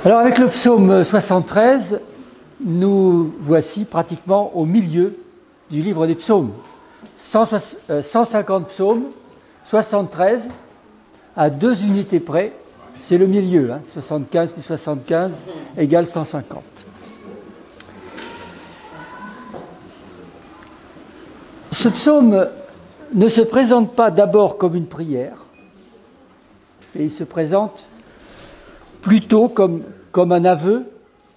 Alors avec le psaume 73, nous voici pratiquement au milieu du livre des psaumes. 150 psaumes, 73, à 2 unités près, c'est le milieu, 75 plus 75 égale 150. Ce psaume ne se présente pas d'abord comme une prière, et il se présente plutôt comme un aveu,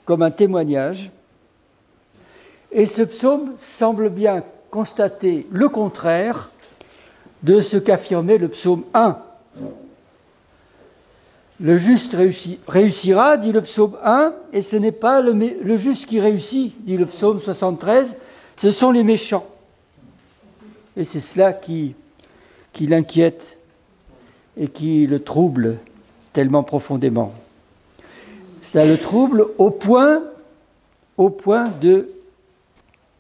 comme un témoignage. Et ce psaume semble bien constater le contraire de ce qu'affirmait le psaume 1. Le juste réussira, dit le psaume 1, et ce n'est pas le juste qui réussit, dit le psaume 73, ce sont les méchants. Et c'est cela qui l'inquiète et qui le trouble tellement profondément. Cela le trouble au point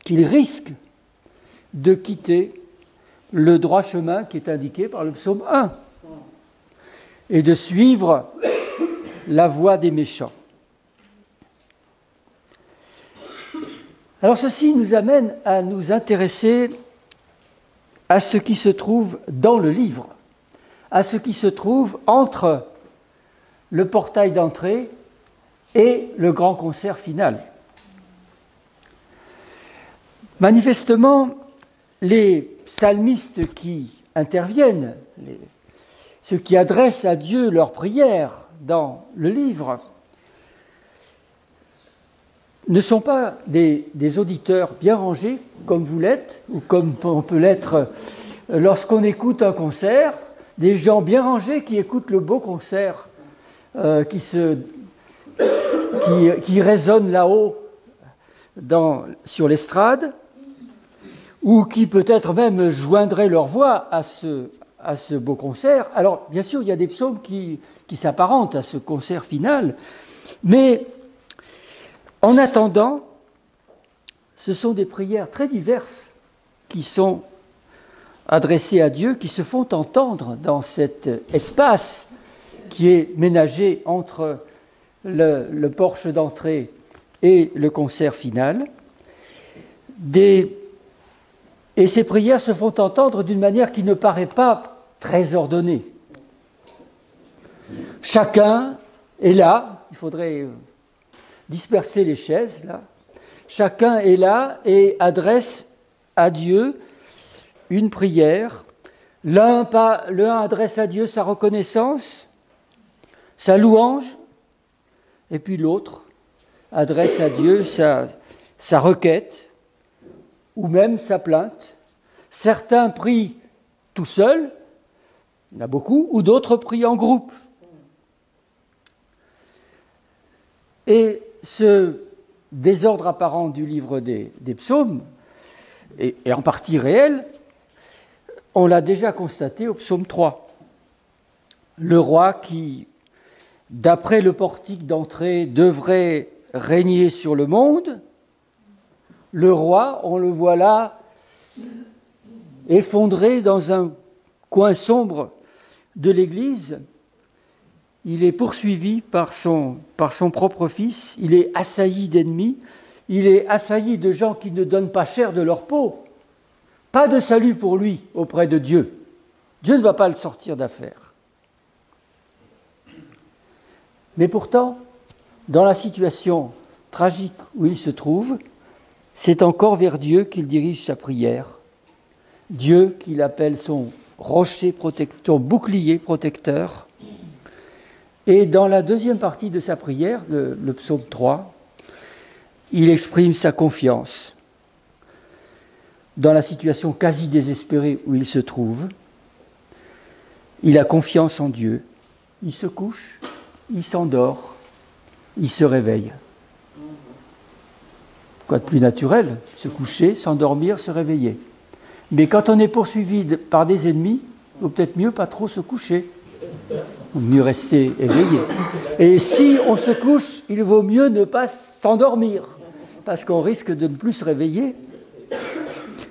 qu'il risque de quitter le droit chemin qui est indiqué par le psaume 1 et de suivre la voie des méchants. Alors ceci nous amène à nous intéresser à ce qui se trouve dans le livre, à ce qui se trouve entre le portail d'entrée et le grand concert final. Manifestement, les psalmistes qui interviennent, ceux qui adressent à Dieu leurs prières dans le livre, ne sont pas des auditeurs bien rangés, comme vous l'êtes, ou comme on peut l'être lorsqu'on écoute un concert, des gens bien rangés qui écoutent le beau concert qui résonne là-haut sur l'estrade, ou qui peut-être même joindraient leur voix à ce beau concert. Alors, bien sûr, il y a des psaumes qui s'apparentent à ce concert final, mais en attendant, ce sont des prières très diverses qui sont adressées à Dieu, qui se font entendre dans cet espace qui est ménagé entre le porche d'entrée et le concert final. Et ces prières se font entendre d'une manière qui ne paraît pas très ordonnée. Chacun est là, il faudrait disperser les chaises, là. Chacun est là et adresse à Dieu une prière. L'un adresse à Dieu sa reconnaissance, sa louange, et puis l'autre adresse à Dieu sa requête, ou même sa plainte. Certains prient tout seuls, il y en a beaucoup, ou d'autres prient en groupe. Et ce désordre apparent du livre des psaumes, et en partie réel, on l'a déjà constaté au psaume 3. Le roi qui, d'après le portique d'entrée, devrait régner sur le monde, le roi, on le voit là, effondré dans un coin sombre de l'Église. Il est poursuivi par son propre fils, il est assailli d'ennemis, il est assailli de gens qui ne donnent pas cher de leur peau. Pas de salut pour lui auprès de Dieu. Dieu ne va pas le sortir d'affaire. Mais pourtant, dans la situation tragique où il se trouve, c'est encore vers Dieu qu'il dirige sa prière. Dieu qu'il appelle son rocher protecteur, bouclier protecteur. Et dans la deuxième partie de sa prière, le psaume 3, il exprime sa confiance. Dans la situation quasi désespérée où il se trouve, il a confiance en Dieu. Il se couche, il s'endort, il se réveille. Quoi de plus naturel? Se coucher, s'endormir, se réveiller. Mais quand on est poursuivi par des ennemis, il vaut peut-être mieux pas trop se coucher. Il vaut mieux rester éveillé. Et si on se couche, il vaut mieux ne pas s'endormir, parce qu'on risque de ne plus se réveiller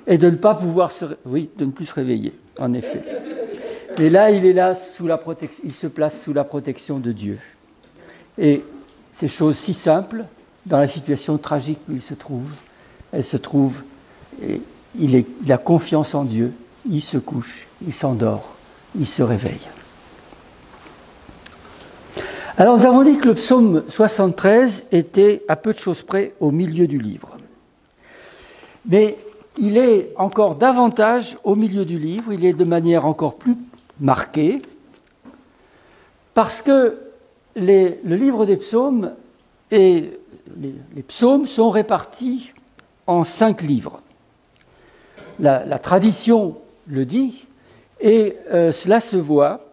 et de ne pas pouvoir de ne plus se réveiller, en effet. Et là, il est là il se place sous la protection de Dieu. Et ces choses si simples dans la situation tragique où il se trouve. Elle se trouve, et il a confiance en Dieu, il se couche, il s'endort, il se réveille. Alors nous avons dit que le psaume 73 était à peu de choses près au milieu du livre. Mais il est encore davantage au milieu du livre, il est de manière encore plus marquée, parce que le livre des psaumes et les psaumes sont répartis en 5 livres. La tradition le dit, et cela se voit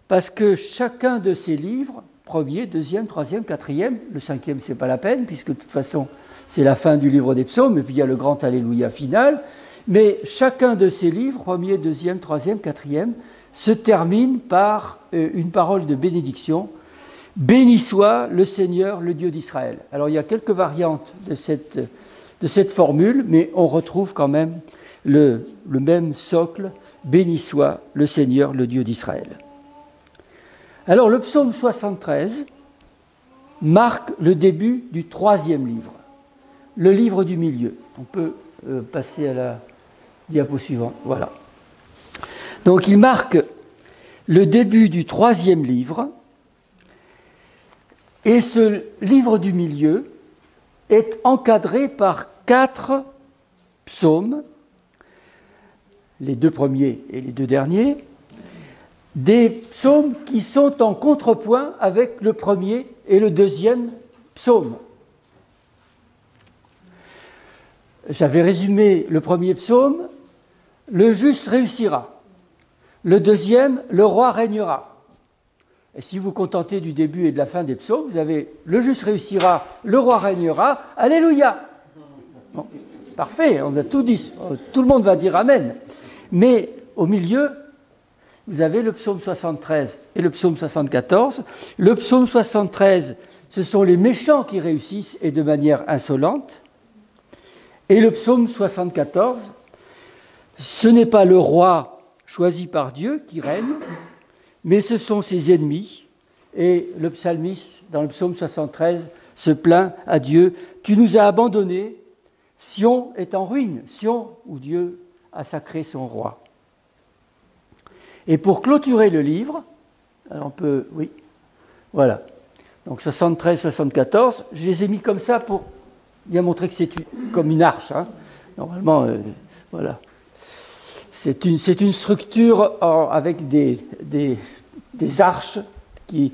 parce que chacun de ces livres, premier, deuxième, troisième, quatrième, le cinquième, c'est pas la peine, puisque de toute façon, c'est la fin du livre des psaumes, et puis il y a le grand Alléluia final, mais chacun de ces livres, premier, deuxième, troisième, quatrième, se termine par une parole de bénédiction. Béni soit le Seigneur, le Dieu d'Israël. Alors il y a quelques variantes de cette formule, mais on retrouve quand même le même socle. Béni soit le Seigneur, le Dieu d'Israël. Alors le psaume 73 marque le début du 3e livre, le livre du milieu. On peut passer à la diapo suivante. Voilà. Donc il marque le début du 3e livre, et ce livre du milieu est encadré par 4 psaumes, les 2 premiers et les 2 derniers, des psaumes qui sont en contrepoint avec le premier et le deuxième psaume. J'avais résumé le premier psaume, le juste réussira. Le deuxième, le roi régnera. Et si vous vous contentez du début et de la fin des psaumes, vous avez le juste réussira, le roi régnera, alléluia. Bon, parfait, on a tout dit, tout le monde va dire amen. Mais au milieu, vous avez le psaume 73 et le psaume 74. Le psaume 73, ce sont les méchants qui réussissent et de manière insolente. Et le psaume 74, ce n'est pas le roi choisi par Dieu qui règne, mais ce sont ses ennemis. Et le psalmiste, dans le psaume 73, se plaint à Dieu. Tu nous as abandonnés, Sion est en ruine, Sion où Dieu a sacré son roi. Et pour clôturer le livre, alors on peut, oui, voilà. Donc 73, 74, je les ai mis comme ça pour bien montrer que c'est comme une arche. Hein. Normalement, voilà. C'est une structure avec des arches qui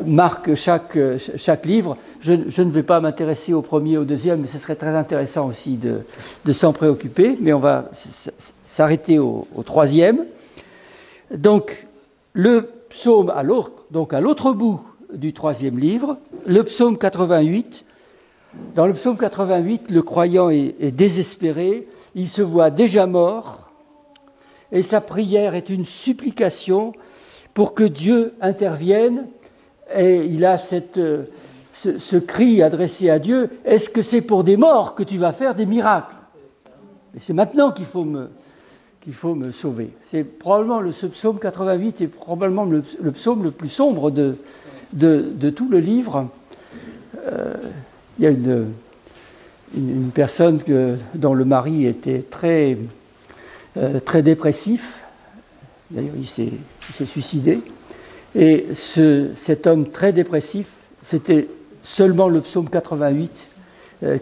marquent chaque livre. Je ne vais pas m'intéresser au premier et au deuxième, mais ce serait très intéressant aussi de s'en préoccuper. Mais on va s'arrêter au troisième. Donc, le psaume à l'autre bout du 3e livre, le psaume 88. Dans le psaume 88, le croyant est désespéré, il se voit déjà mort, et sa prière est une supplication pour que Dieu intervienne. Et il a ce cri adressé à Dieu, est-ce que c'est pour des morts que tu vas faire des miracles? Et c'est maintenant qu'il faut me sauver. C'est probablement ce psaume 88 est probablement le psaume le plus sombre de tout le livre. Il y a une personne dont le mari était très dépressif. D'ailleurs, il s'est suicidé. Et cet homme très dépressif, c'était seulement le psaume 88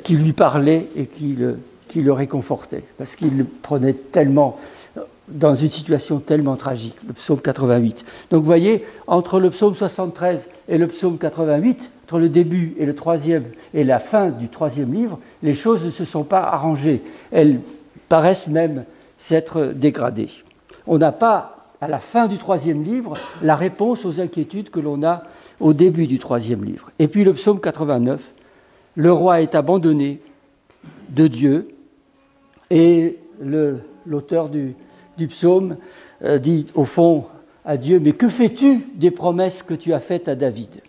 qui lui parlait et qui le réconfortait, parce qu'il le prenait tellement dans une situation tellement tragique, le psaume 88. Donc vous voyez, entre le psaume 73 et le psaume 88, entre le début et le troisième et la fin du 3e livre, les choses ne se sont pas arrangées. Elles paraissent même s'être dégradées. On n'a pas, à la fin du 3e livre, la réponse aux inquiétudes que l'on a au début du 3e livre. Et puis le psaume 89, le roi est abandonné de Dieu, et l'auteur du psaume dit au fond à Dieu, mais que fais-tu des promesses que tu as faites à David?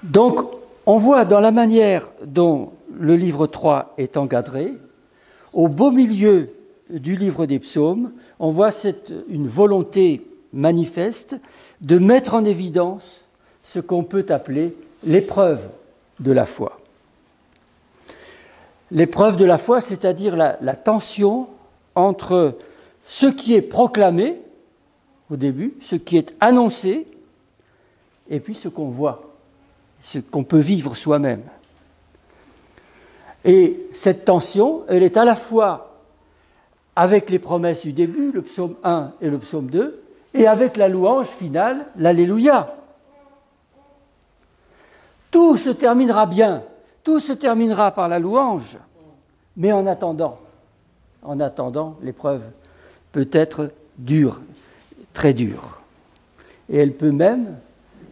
Donc, on voit dans la manière dont le livre 3 est encadré, au beau milieu du livre des psaumes, on voit une volonté manifeste de mettre en évidence ce qu'on peut appeler l'épreuve de la foi. L'épreuve de la foi, c'est-à-dire la tension entre ce qui est proclamé au début, ce qui est annoncé, et puis ce qu'on voit, ce qu'on peut vivre soi-même. Et cette tension, elle est à la fois avec les promesses du début, le psaume 1 et le psaume 2, et avec la louange finale, l'Alléluia. Tout se terminera bien, tout se terminera par la louange, mais en attendant, l'épreuve peut être dure, très dure. Et elle peut même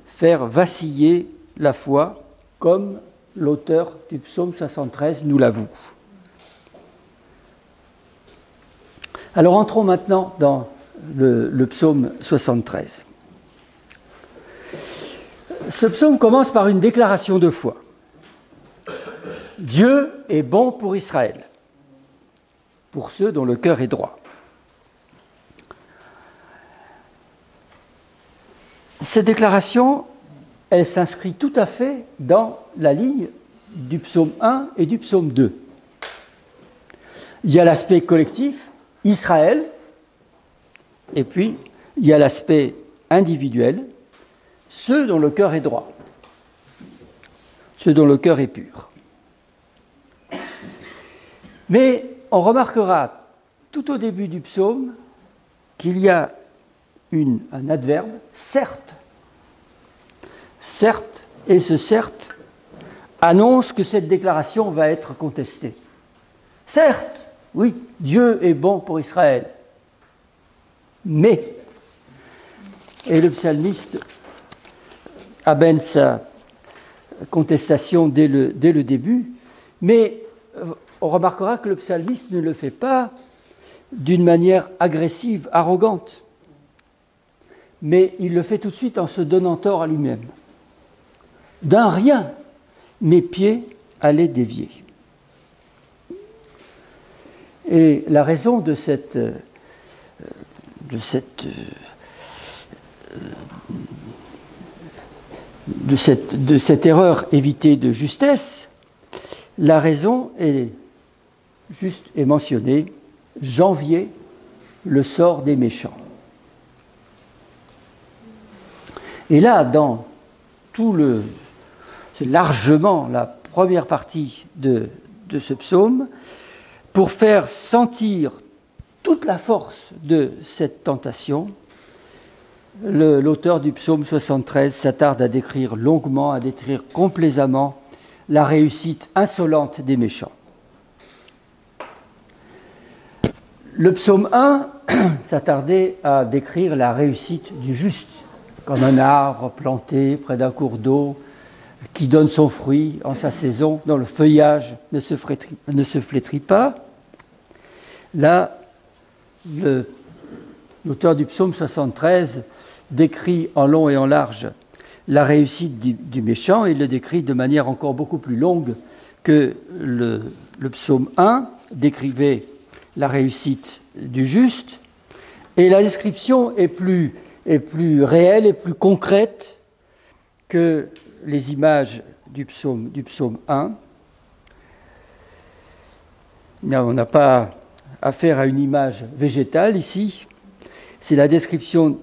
faire vaciller la foi, comme l'auteur du psaume 73 nous l'avoue. Alors entrons maintenant dans le psaume 73. Ce psaume commence par une déclaration de foi. Dieu est bon pour Israël, pour ceux dont le cœur est droit. Cette déclaration, elle s'inscrit tout à fait dans la ligne du psaume 1 et du psaume 2. Il y a l'aspect collectif, Israël, et puis il y a l'aspect individuel, ceux dont le cœur est droit, ceux dont le cœur est pur. Mais on remarquera tout au début du psaume qu'il y a un adverbe, certes. Certes, et ce certes annonce que cette déclaration va être contestée. Certes, oui, Dieu est bon pour Israël, mais, et le psalmiste amène sa contestation dès le début, mais on remarquera que le psalmiste ne le fait pas d'une manière agressive, arrogante, mais il le fait tout de suite en se donnant tort à lui-même. D'un rien, mes pieds allaient dévier. Et la raison de cette erreur évitée de justesse, la raison est mentionnée, j'enviais le sort des méchants. Et là, dans c'est largement la première partie de ce psaume, pour faire sentir toute la force de cette tentation, l'auteur du psaume 73 s'attarde à décrire longuement, à décrire complaisamment la réussite insolente des méchants. Le psaume 1 s'attardait à décrire la réussite du juste, comme un arbre planté près d'un cours d'eau qui donne son fruit en sa saison, dont le feuillage ne se flétrit pas. Là, l'auteur du psaume 73 décrit en long et en large la réussite du méchant. Il le décrit de manière encore beaucoup plus longue que le psaume 1 décrivait la réussite du juste. Et la description est plus réelle et plus concrète que les images du psaume 1. On n'a pas affaire à une image végétale ici. C'est la description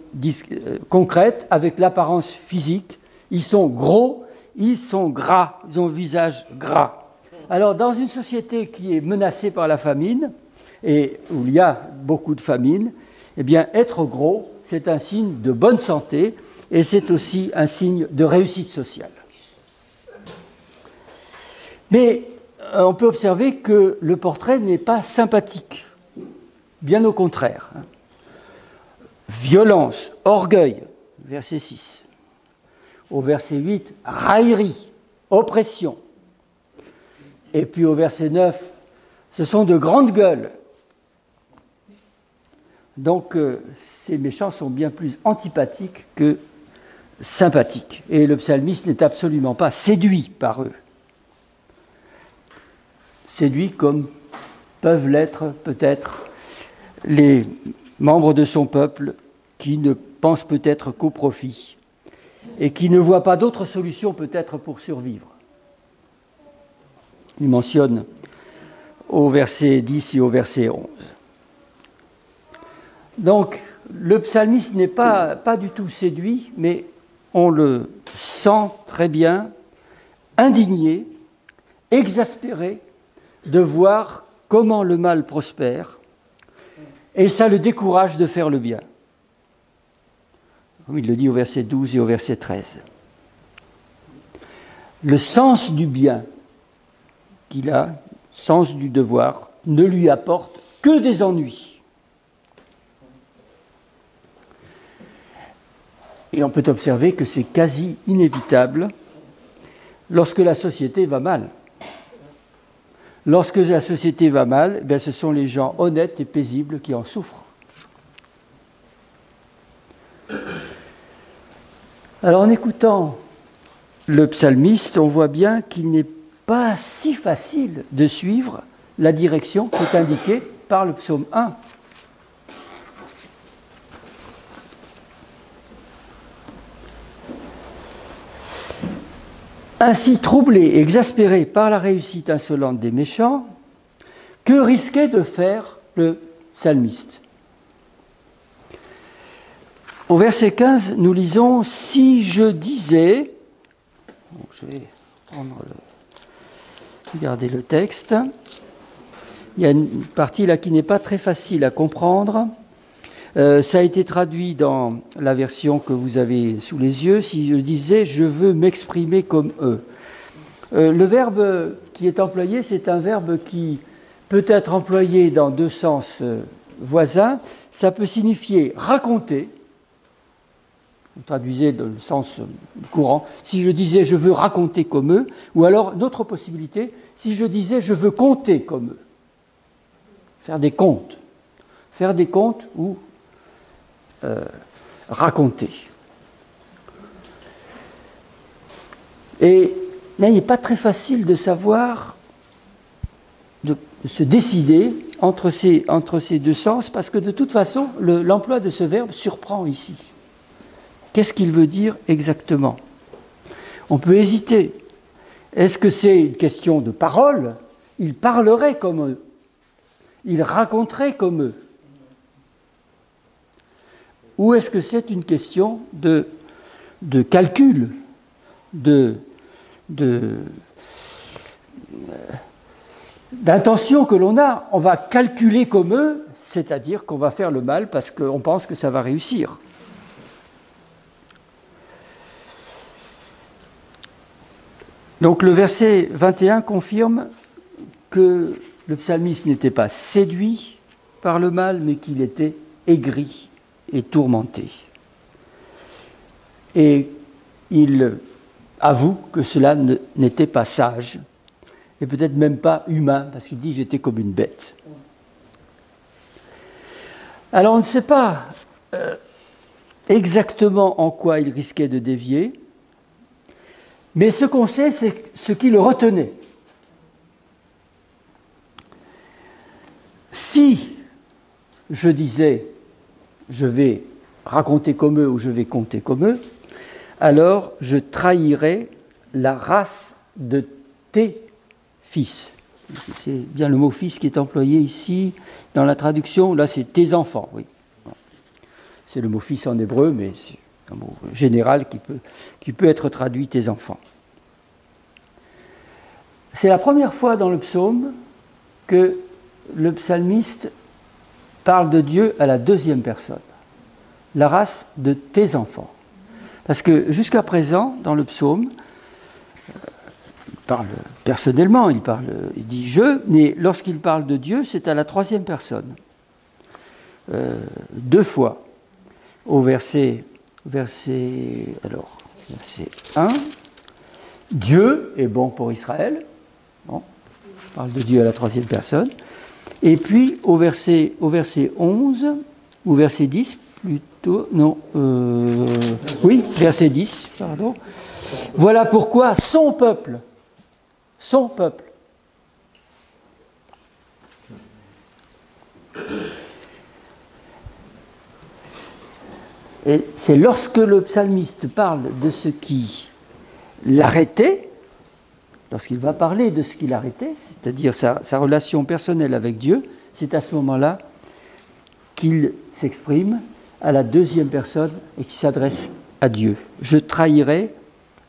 concrète avec l'apparence physique. Ils sont gros, ils sont gras, ils ont le visage gras. Alors, dans une société qui est menacée par la famine, et où il y a beaucoup de famine, eh bien, être gros, c'est un signe de bonne santé et c'est aussi un signe de réussite sociale. Mais on peut observer que le portrait n'est pas sympathique, bien au contraire. Violence, orgueil, verset 6. Au verset 8, raillerie, oppression. Et puis au verset 9, ce sont de grandes gueules. Donc ces méchants sont bien plus antipathiques que sympathiques. Et le psalmiste n'est absolument pas séduit par eux. Séduit comme peuvent l'être peut-être les membres de son peuple qui ne pensent peut-être qu'au profit et qui ne voit pas d'autre solution peut-être pour survivre. Il mentionne au verset 10 et au verset 11. Donc, le psalmiste n'est pas du tout séduit, mais on le sent très bien, indigné, exaspéré de voir comment le mal prospère, et ça le décourage de faire le bien. Comme il le dit au verset 12 et au verset 13. Le sens du bien qu'il a, sens du devoir, ne lui apporte que des ennuis. Et on peut observer que c'est quasi inévitable lorsque la société va mal. Lorsque la société va mal, bien, ce sont les gens honnêtes et paisibles qui en souffrent. Alors en écoutant le psalmiste, on voit bien qu'il n'est pas si facile de suivre la direction qui est indiquée par le psaume 1. Ainsi troublé et exaspéré par la réussite insolente des méchants, que risquait de faire le psalmiste ? Au verset 15, nous lisons « Si je disais », je vais regarder le texte, il y a une partie là qui n'est pas très facile à comprendre. Ça a été traduit dans la version que vous avez sous les yeux. Si je disais « je veux m'exprimer comme eux ». Le verbe qui est employé, c'est un verbe qui peut être employé dans deux sens voisins. Ça peut signifier raconter. Vous traduisez dans le sens courant. Si je disais « je veux raconter comme eux », ou alors, d'autres possibilités, si je disais « je veux compter comme eux ». Faire des comptes. Faire des comptes ou raconter. Et là, il n'est pas très facile de savoir, de se décider entre ces deux sens, parce que de toute façon, l'emploi de ce verbe surprend ici. Qu'est-ce qu'il veut dire exactement ? On peut hésiter. Est-ce que c'est une question de parole ? Il parlerait comme eux. Il raconterait comme eux. Ou est-ce que c'est une question de calcul, d'intention que l'on a? On va calculer comme eux, c'est-à-dire qu'on va faire le mal parce qu'on pense que ça va réussir. Donc le verset 21 confirme que le psalmiste n'était pas séduit par le mal, mais qu'il était aigri et tourmenté. Et il avoue que cela n'était pas sage, et peut-être même pas humain, parce qu'il dit « j'étais comme une bête ». Alors on ne sait pas exactement en quoi il risquait de dévier, mais ce qu'on sait, c'est ce qui le retenait. Si je disais « je vais raconter comme eux » ou « je vais compter comme eux », alors je trahirais la race de tes fils. C'est bien le mot « fils » qui est employé ici dans la traduction. Là, c'est « tes enfants », oui. C'est le mot « fils » en hébreu, mais c'est un mot général qui peut être traduit « tes enfants ». C'est la première fois dans le psaume que le psalmiste parle de Dieu à la deuxième personne, la race de tes enfants. Parce que jusqu'à présent, dans le psaume, il parle personnellement, il dit « je », mais lorsqu'il parle de Dieu, c'est à la troisième personne. Deux fois, au verset 1, Dieu est bon pour Israël. Bon, il parle de Dieu à la troisième personne. Et puis au verset 11, ou verset 10, plutôt, non, oui, verset 10, pardon. Voilà pourquoi son peuple, Et c'est lorsque le psalmiste parle de ce qui l'arrêtait, lorsqu'il va parler de ce qui l'arrêtait, c'est-à-dire sa relation personnelle avec Dieu, c'est à ce moment-là qu'il s'exprime à la deuxième personne et qu'il s'adresse à Dieu. Je trahirai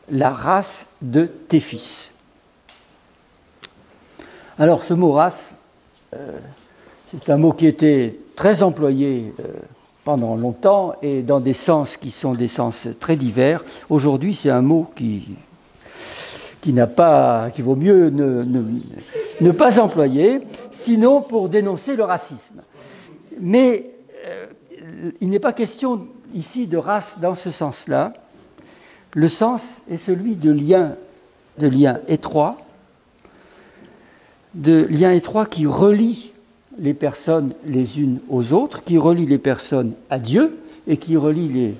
la race de tes fils. Alors ce mot race, c'est un mot qui était très employé pendant longtemps et dans des sens qui sont des sens très divers. Aujourd'hui, c'est un mot qui vaut mieux ne pas employer, sinon pour dénoncer le racisme. Mais il n'est pas question ici de race dans ce sens-là. Le sens est celui de lien étroit, qui relie les personnes les unes aux autres, qui relie les personnes à Dieu et qui relie les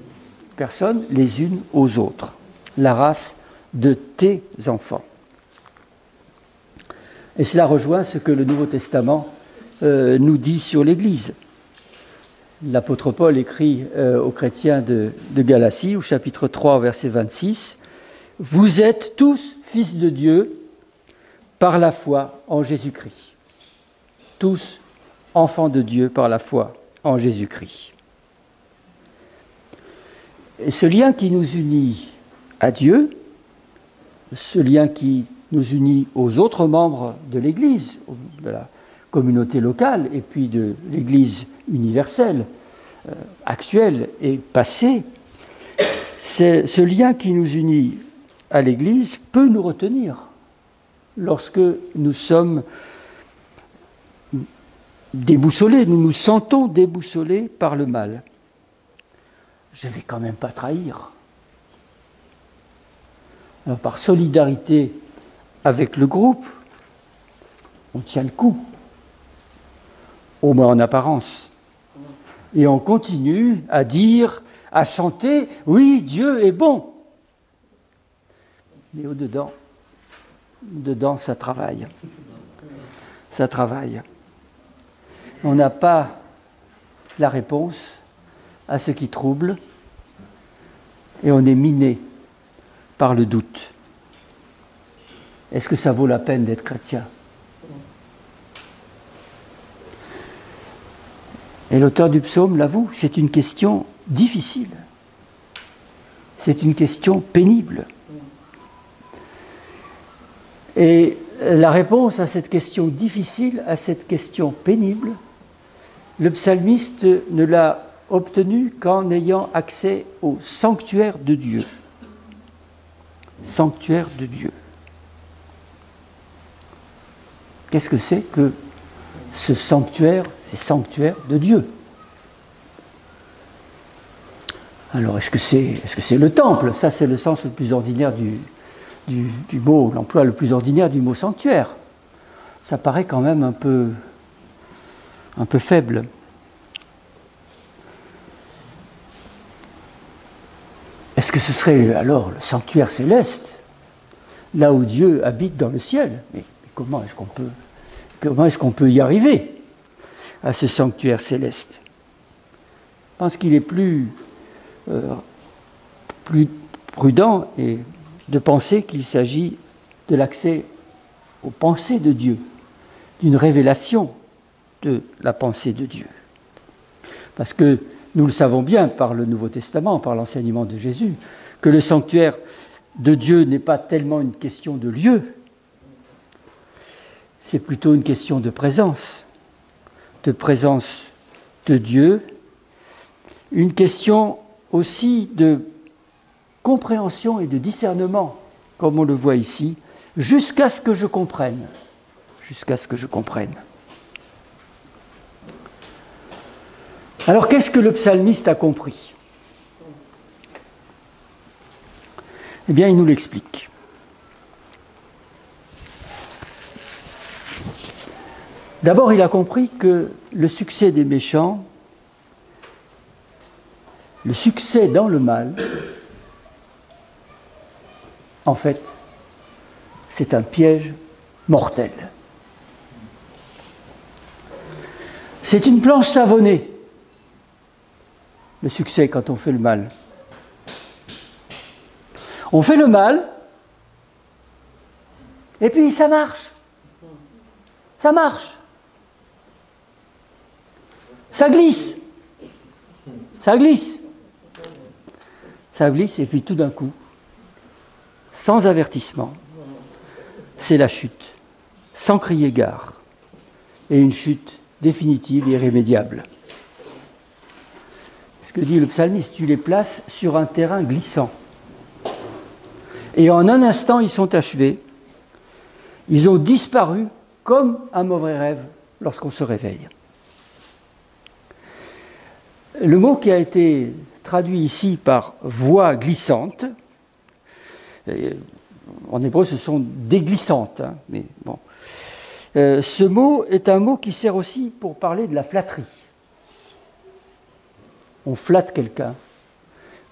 personnes les unes aux autres. La race de tes enfants. Et cela rejoint ce que le Nouveau Testament nous dit sur l'Église. L'apôtre Paul écrit aux chrétiens de Galatie, au chapitre 3, verset 26, « Vous êtes tous fils de Dieu par la foi en Jésus-Christ. » Tous enfants de Dieu par la foi en Jésus-Christ. Et ce lien qui nous unit à Dieu, ce lien qui nous unit aux autres membres de l'Église, de la communauté locale et puis de l'Église universelle, actuelle et passée, ce lien qui nous unit à l'Église peut nous retenir lorsque nous sommes déboussolés, nous nous sentons déboussolés par le mal. Je ne vais quand même pas trahir. Alors, par solidarité avec le groupe, on tient le coup, au moins en apparence. Et on continue à dire, à chanter, oui, Dieu est bon. Mais au-dedans, ça travaille. Ça travaille. On n'a pas la réponse à ce qui trouble et on est miné par le doute. Est-ce que ça vaut la peine d'être chrétien ? Et l'auteur du psaume l'avoue, c'est une question difficile. C'est une question pénible. Et la réponse à cette question difficile, à cette question pénible, le psalmiste ne l'a obtenue qu'en ayant accès au sanctuaire de Dieu. Sanctuaire de Dieu. Qu'est-ce que c'est que ce sanctuaire, ces sanctuaires de Dieu? Alors, est-ce que c'est le temple? Ça, c'est le sens le plus ordinaire du mot, l'emploi le plus ordinaire du mot sanctuaire. Ça paraît quand même un peu faible. Est-ce que ce serait alors le sanctuaire céleste, là où Dieu habite dans le ciel? Mais comment est-ce qu'on peut y arriver à ce sanctuaire céleste? Je pense qu'il est plus prudent et de penser qu'il s'agit de l'accès aux pensées de Dieu, d'une révélation de la pensée de Dieu. Parce que nous le savons bien par le Nouveau Testament, par l'enseignement de Jésus, que le sanctuaire de Dieu n'est pas tellement une question de lieu, c'est plutôt une question de présence de Dieu, une question aussi de compréhension et de discernement, comme on le voit ici, jusqu'à ce que je comprenne. Alors, qu'est-ce que le psalmiste a compris? Eh bien, il nous l'explique. D'abord, il a compris que le succès des méchants, le succès dans le mal, en fait, c'est un piège mortel. C'est une planche savonnée. le succès quand on fait le mal. On fait le mal, et puis ça marche. Ça marche. Ça glisse. Ça glisse. Ça glisse, et puis tout d'un coup, sans avertissement, c'est la chute, sans crier gare, et une chute définitive et irrémédiable. Ce que dit le psalmiste, tu les places sur un terrain glissant. Et en un instant, ils sont achevés. Ils ont disparu comme un mauvais rêve lorsqu'on se réveille. Le mot qui a été traduit ici par voix glissante, en hébreu ce sont des glissantes, hein, mais bon. Ce mot est un mot qui sert aussi pour parler de la flatterie. On flatte quelqu'un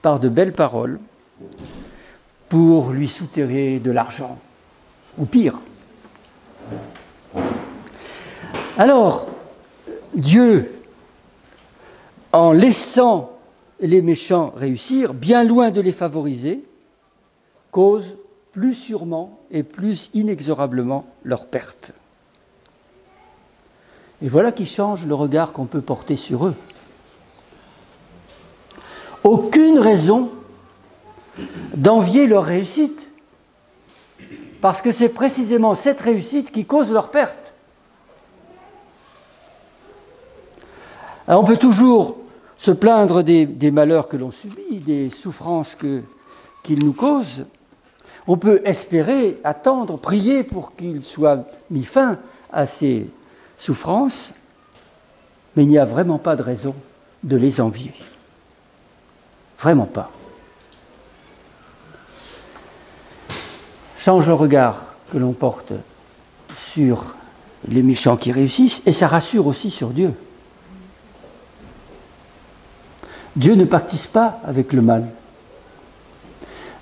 par de belles paroles pour lui soutirer de l'argent, ou pire. Alors, Dieu, en laissant les méchants réussir, bien loin de les favoriser, cause plus sûrement et plus inexorablement leur perte. Et voilà qui change le regard qu'on peut porter sur eux. Aucune raison d'envier leur réussite, parce que c'est précisément cette réussite qui cause leur perte. Alors on peut toujours se plaindre des malheurs que l'on subit, des souffrances qu'ils nous causent. On peut espérer, attendre, prier pour qu'il soit mis fin à ces souffrances, mais il n'y a vraiment pas de raison de les envier. Vraiment pas. Change le regard que l'on porte sur les méchants qui réussissent, et ça rassure aussi sur Dieu. Dieu ne pactise pas avec le mal.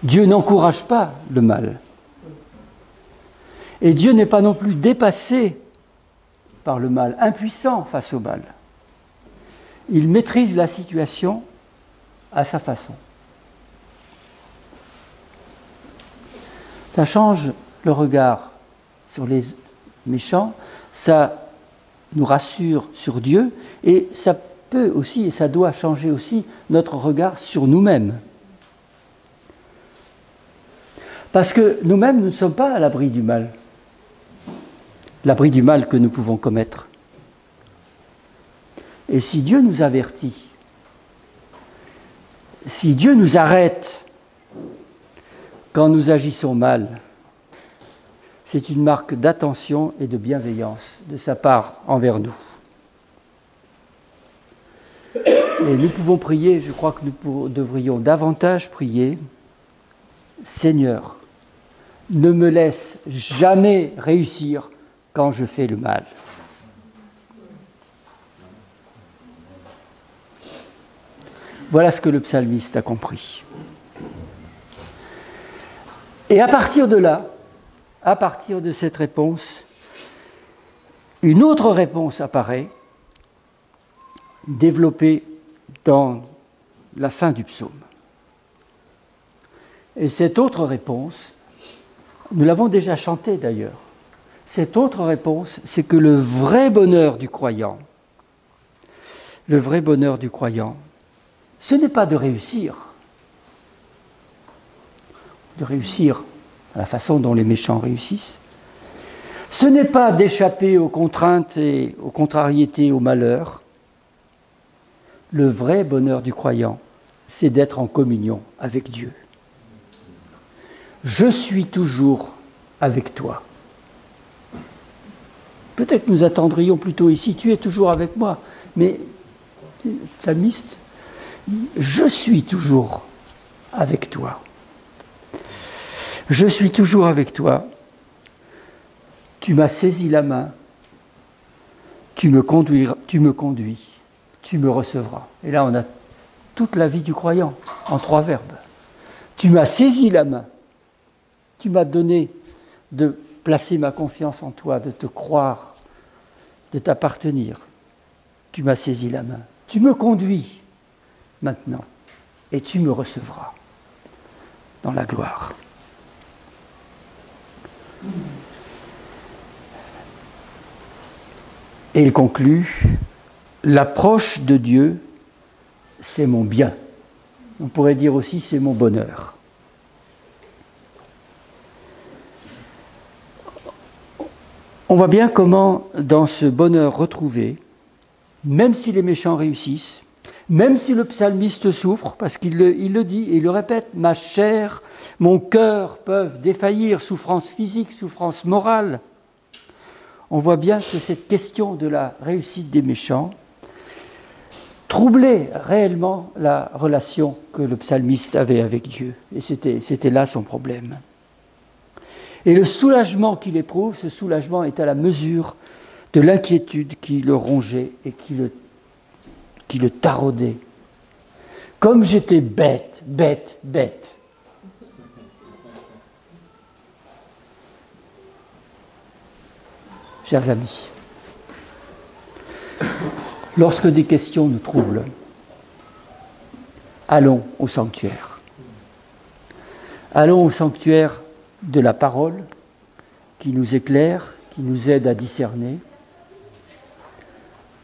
Dieu n'encourage pas le mal. Et Dieu n'est pas non plus dépassé par le mal, impuissant face au mal. Il maîtrise la situation à sa façon. Ça change le regard sur les méchants, ça nous rassure sur Dieu, et ça peut aussi, et ça doit changer aussi, notre regard sur nous-mêmes. Parce que nous-mêmes, nous ne sommes pas à l'abri du mal. L'abri du mal que nous pouvons commettre. Et si Dieu nous avertit, si Dieu nous arrête quand nous agissons mal, c'est une marque d'attention et de bienveillance de sa part envers nous. Et nous pouvons prier, je crois que nous devrions davantage prier, Seigneur, ne me laisse jamais réussir quand je fais le mal. Voilà ce que le psalmiste a compris. Et à partir de là, à partir de cette réponse, une autre réponse apparaît, développée dans la fin du psaume. Et cette autre réponse, nous l'avons déjà chantée d'ailleurs, cette autre réponse, c'est que le vrai bonheur du croyant, ce n'est pas de réussir à la façon dont les méchants réussissent, ce n'est pas d'échapper aux contraintes et aux contrariétés, aux malheurs. Le vrai bonheur du croyant, c'est d'être en communion avec Dieu. Je suis toujours avec toi. Peut-être que nous attendrions plutôt ici, tu es toujours avec moi, mais le psalmiste, je suis toujours avec toi. Je suis toujours avec toi. Tu m'as saisi la main, tu me conduis, tu me recevras. Et là, on a toute la vie du croyant en 3 verbes. Tu m'as saisi la main, tu m'as donné de placer ma confiance en toi, de te croire, de t'appartenir. Tu m'as saisi la main, tu me conduis, maintenant, et tu me recevras dans la gloire. Et il conclut, l'approche de Dieu, c'est mon bien. On pourrait dire aussi, c'est mon bonheur. On voit bien comment, dans ce bonheur retrouvé, même si les méchants réussissent, même si le psalmiste souffre, parce qu'il le dit et il le répète, ma chair, mon cœur peuvent défaillir, souffrance physique, souffrance morale. On voit bien que cette question de la réussite des méchants troublait réellement la relation que le psalmiste avait avec Dieu. Et c'était là son problème. Et le soulagement qu'il éprouve, ce soulagement est à la mesure de l'inquiétude qui le rongeait et qui le taraudait. Comme j'étais bête. Chers amis, lorsque des questions nous troublent, allons au sanctuaire. Allons au sanctuaire de la parole qui nous éclaire, qui nous aide à discerner.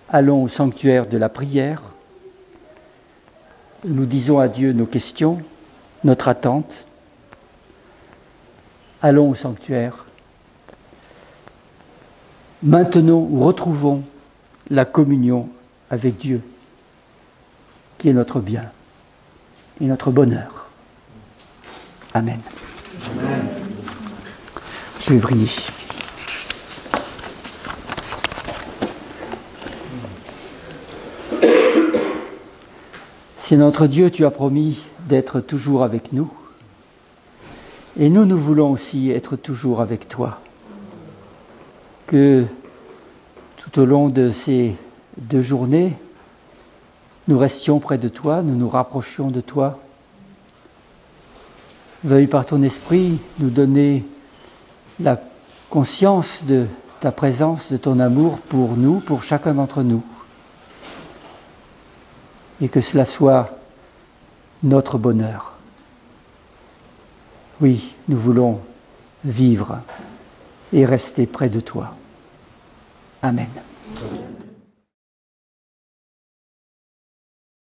Allons au sanctuaire de la prière. Nous disons à Dieu nos questions, notre attente. Allons au sanctuaire. Maintenons ou retrouvons la communion avec Dieu, qui est notre bien et notre bonheur. Amen. Amen. Je vais prier. C'est notre Dieu, tu as promis d'être toujours avec nous. Et nous voulons aussi être toujours avec toi. Que tout au long de ces 2 journées, nous restions près de toi, nous nous rapprochions de toi. Veuille par ton esprit nous donner la conscience de ta présence, de ton amour pour nous, pour chacun d'entre nous. Et que cela soit notre bonheur. Oui, nous voulons vivre et rester près de toi. Amen.